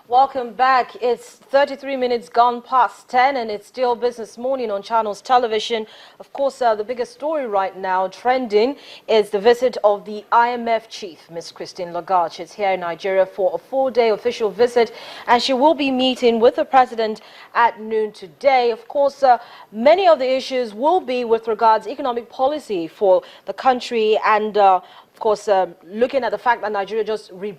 Welcome back. It's 33 minutes gone past 10 and it's still Business Morning on Channels Television. Of course, the biggest story right now trending is the visit of the IMF chief, Ms. Christine Lagarde. She's here in Nigeria for a 4-day official visit and she will be meeting with the president at noon today. Of course, many of the issues will be with regards to economic policy for the country and of course, looking at the fact that Nigeria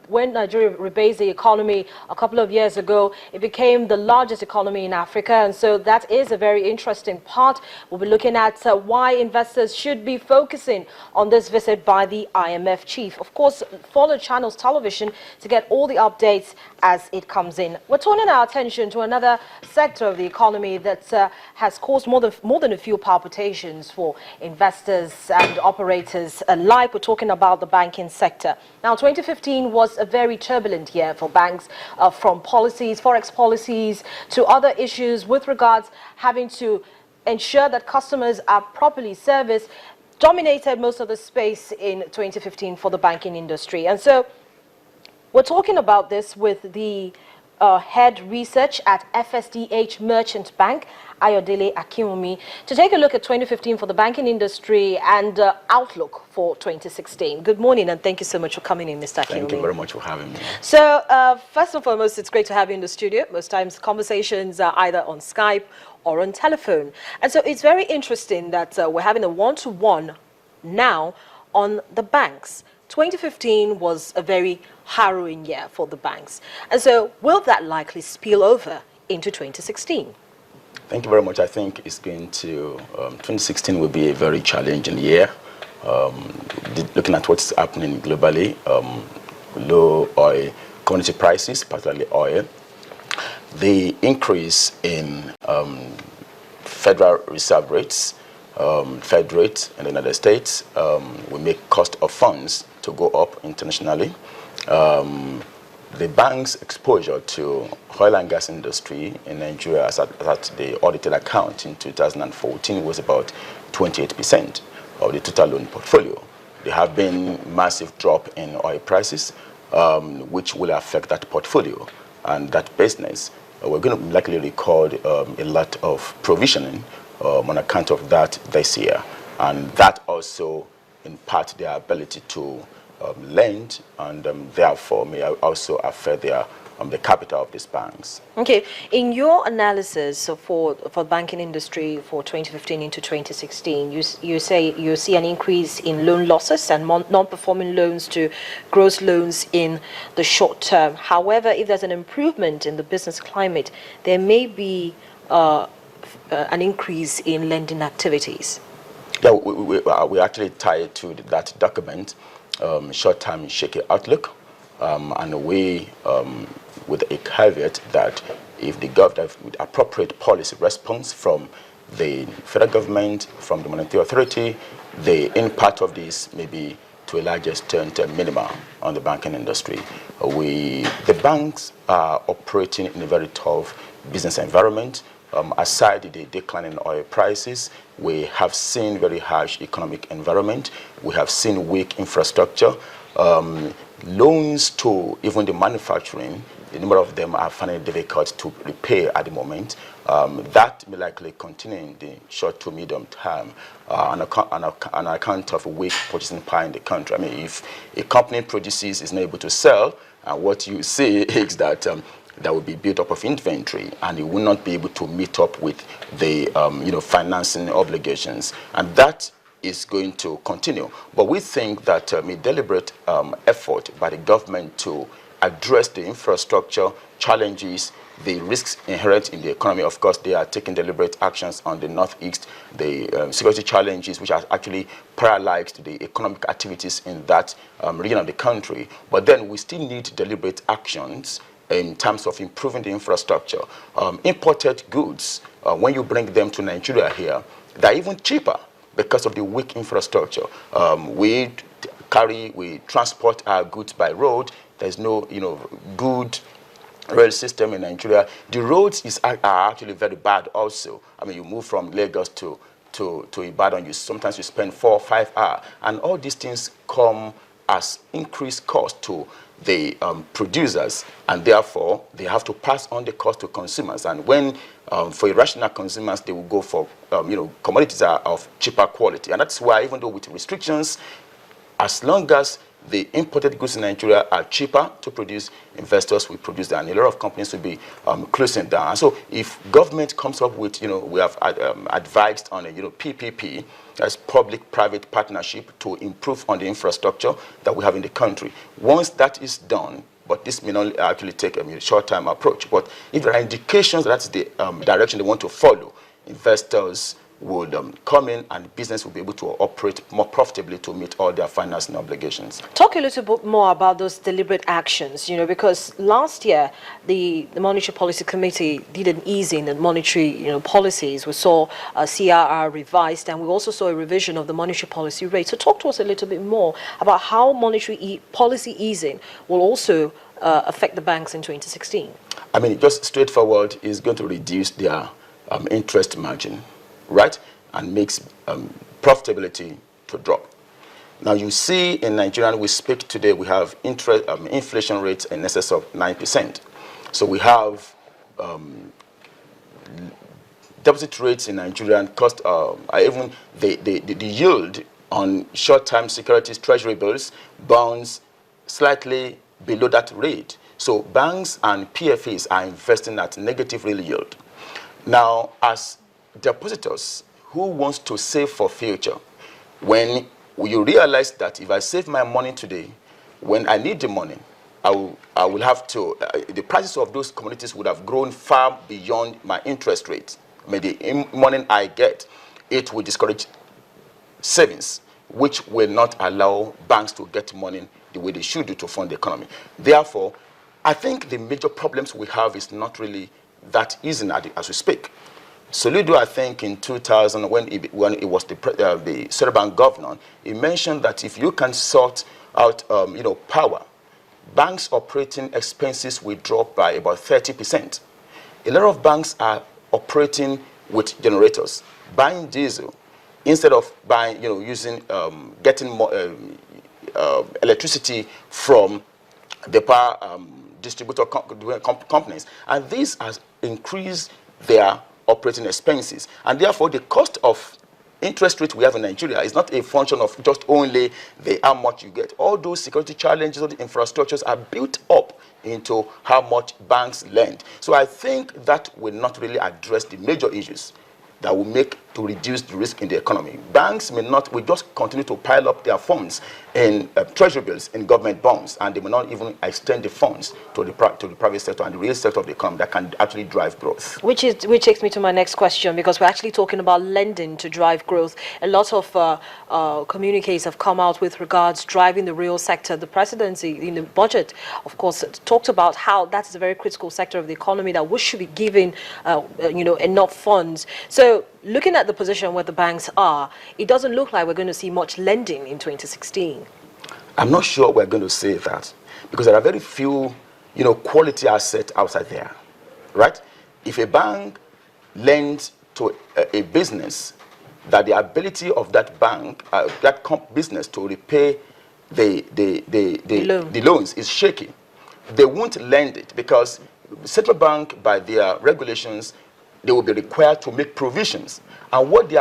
when Nigeria rebased the economy a couple of years ago, it became the largest economy in Africa. And so that is a very interesting part. We'll be looking at why investors should be focusing on this visit by the IMF chief. Of course, follow Channels Television to get all the updates as it comes in. We're turning our attention to another sector of the economy that has caused more than a few palpitations for investors and operators alike. We're talking about the banking sector. Now, 2015 was a very turbulent year for banks, from policies, forex policies, to other issues with regards having to ensure that customers are properly serviced, dominated most of the space in 2015 for the banking industry. And so we're talking about this with the head research at FSDH Merchant Bank, Ayodele Akinwumi, to take a look at 2015 for the banking industry and outlook for 2016. Good morning and thank you so much for coming in, Mr. Akinwumi. Thank you very much for having me. So first and foremost, it's great to have you in the studio. Most times conversations are either on Skype or on telephone. And so it's very interesting that we're having a one-to-one now on the banks. 2015 was a very harrowing year for the banks. And so will that likely spill over into 2016? Thank you very much. I think it's going to, 2016 will be a very challenging year. Looking at what's happening globally, low oil commodity prices, particularly oil, the increase in Federal Reserve rates, Fed rate in the United States will make cost of funds to go up internationally. The bank's exposure to oil and gas industry in Nigeria as at the audited account in 2014 was about 28% of the total loan portfolio. There have been massive drop in oil prices, which will affect that portfolio and that business. We're going to likely record a lot of provisioning on account of that this year, and that also impacts their ability to lend, and therefore may also affect their the capital of these banks. Okay, in your analysis for the banking industry for 2015 into 2016, you say you see an increase in loan losses and non-performing loans to gross loans in the short term. However, if there's an improvement in the business climate, there may be an increase in lending activities. Yeah, we actually tie it to that document, short-term shaky outlook, and we, with a caveat that if the government, with appropriate policy response from the federal government, from the monetary authority, the impact of this may be to a large extent minimal on the banking industry. The banks are operating in a very tough business environment. Aside the decline in oil prices, we have seen very harsh economic environment. We have seen weak infrastructure. Loans to even the manufacturing, a number of them are finding it difficult to repay at the moment. That may likely continue in the short to medium term on account of weak purchasing power in the country. I mean, if a company produces, is not able to sell, what you see is that that will be built up of inventory, and it will not be able to meet up with the financing obligations, and that is going to continue. But we think that a deliberate effort by the government to address the infrastructure challenges, the risks inherent in the economy. Of course, they are taking deliberate actions on the northeast, the security challenges which have actually paralyzed the economic activities in that region of the country. But then we still need deliberate actions in terms of improving the infrastructure. Imported goods, when you bring them to Nigeria here, they're even cheaper because of the weak infrastructure. We transport our goods by road. There's no, good rail system in Nigeria. The roads are actually very bad also. I mean, you move from Lagos to Ibadan, sometimes you spend 4 or 5 hours, and all these things come as increased cost to the producers, and therefore they have to pass on the cost to consumers. And when for irrational consumers, they will go for commodities are of cheaper quality, and that's why, even though with restrictions, as long as the imported goods in Nigeria are cheaper to produce, investors will produce them, and a lot of companies will be closing down. And so if government comes up with, we have advised on a PPP, that's public-private partnership, to improve on the infrastructure that we have in the country. Once that is done, but this may not actually take a short-term approach, but if there are indications that that's the direction they want to follow, investors would come in, and business will be able to operate more profitably to meet all their financing obligations. Talk a little bit more about those deliberate actions, because last year the Monetary Policy Committee did an easing in monetary policies. We saw CRR revised, and we also saw a revision of the monetary policy rate. So talk to us a little bit more about how monetary policy easing will also affect the banks in 2016. I mean, just straightforward, is going to reduce their interest margin, right, and makes profitability to drop. Now, you see in Nigeria, we speak today, we have inflation rates in excess of 9%. So we have deposit rates in Nigeria, and cost, even the yield on short-term securities, treasury bills, bonds, slightly below that rate. So banks and PFAs are investing at negative real yield. Now, as depositors who wants to save for future, when you realize that if I save my money today, when I need the money, I will have to, the prices of those commodities would have grown far beyond my interest rate. I mean, the money I get, it will discourage savings, which will not allow banks to get money the way they should do to fund the economy. Therefore, I think the major problems we have is not really that easy as we speak. Soludo, I think, in 2000, when it was the Central Bank governor, he mentioned that if you can sort out, power, banks' operating expenses will drop by about 30%. A lot of banks are operating with generators, buying diesel instead of buying, getting more electricity from the power distributor companies, and these has increased their operating expenses, and therefore the cost of interest rate we have in Nigeria is not a function of just only how much you get. All those security challenges, all the infrastructures are built up into how much banks lend. So I think that will not really address the major issues that will make to reduce the risk in the economy. Banks will just continue to pile up their funds in treasury bills, in government bonds, and they will not even extend the funds to the private sector and the real sector of the economy that can actually drive growth. Which takes me to my next question, because we're actually talking about lending to drive growth. A lot of communiques have come out with regards driving the real sector. The presidency in the budget, of course, talked about how that's a very critical sector of the economy that we should be giving, enough funds. So, looking at the position where the banks are, it doesn't look like we're going to see much lending in 2016. I'm not sure we're going to say that, because there are very few, quality assets outside there, right? If a bank lends to a business, that the ability of that bank, business to repay the loans is shaky, they won't lend it, because central bank, by their regulations, they will be required to make provisions. And what the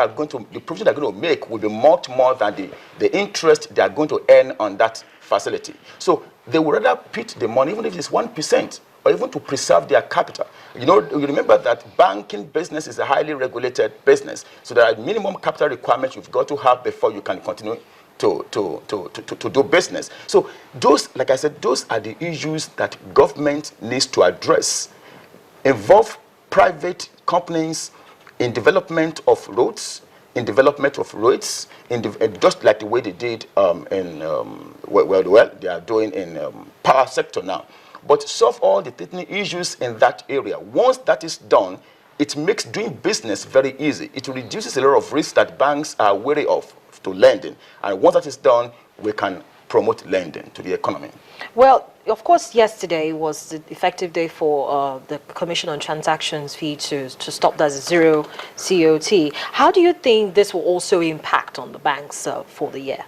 provision they're going to make will be much more than the interest they are going to earn on that facility. So they would rather put the money, even if it's 1%, or even to preserve their capital. You remember that banking business is a highly regulated business. So there are minimum capital requirements you've got to have before you can continue to do business. So those, like I said, those are the issues that government needs to address. Involve private companies in development of roads, in development of roads, just like the way they did they are doing in power sector now. But solve all the technical issues in that area. Once that is done, it makes doing business very easy. It reduces a lot of risks that banks are wary of to lending. And once that is done, we can promote lending to the economy. Well, of course, yesterday was the effective day for the Commission on Transactions Fee to stop that zero COT. How do you think this will also impact on the banks for the year?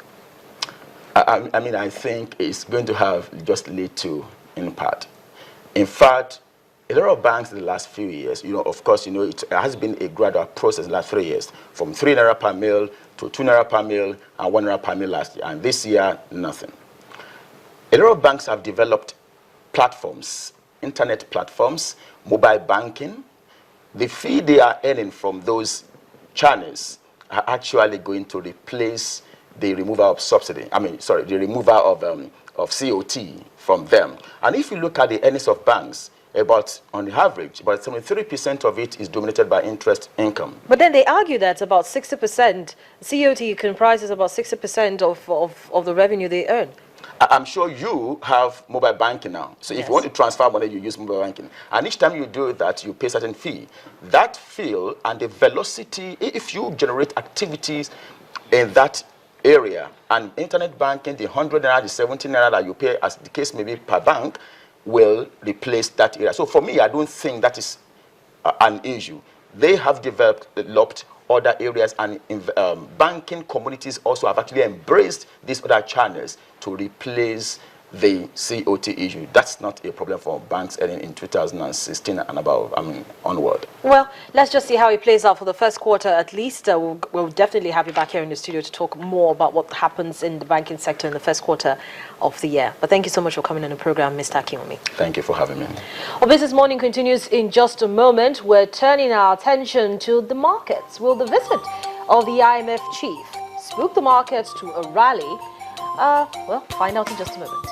I mean, I think it's going to have just little impact. In fact, a lot of banks in the last few years, of course, it has been a gradual process in the last 3 years, from 3 naira per mil to 2 naira per mil and 1 naira per mil last year. And this year, nothing. A lot of banks have developed platforms, internet platforms, mobile banking. The fee they are earning from those channels are actually going to replace the removal of subsidy. The removal of COT from them. And if you look at the earnings of banks, on the average, about 73% of it is dominated by interest income. But then they argue that about 60%, COT comprises about 60% of the revenue they earn. I'm sure you have mobile banking now. So if you want to transfer money, you use mobile banking. And each time you do that, you pay a certain fee. That fee and the velocity, if you generate activities in that area, and internet banking, the 100 naira, the 70 naira that you pay, as the case may be per bank, will replace that area. So for me, I don't think that is an issue. They have developed other areas, and banking communities also have actually embraced these other channels to replace the COT issue. That's not a problem for banks in 2016 and above, onward. Well, let's just see how it plays out for the first quarter at least. We'll definitely have you back here in the studio to talk more about what happens in the banking sector in the first quarter of the year. But thank you so much for coming on the program, Mr. Akinwumi. Thank you for having me. Well, Business Morning continues in just a moment. We're turning our attention to the markets. Will the visit of the IMF chief spook the markets to a rally? Well, find out in just a moment.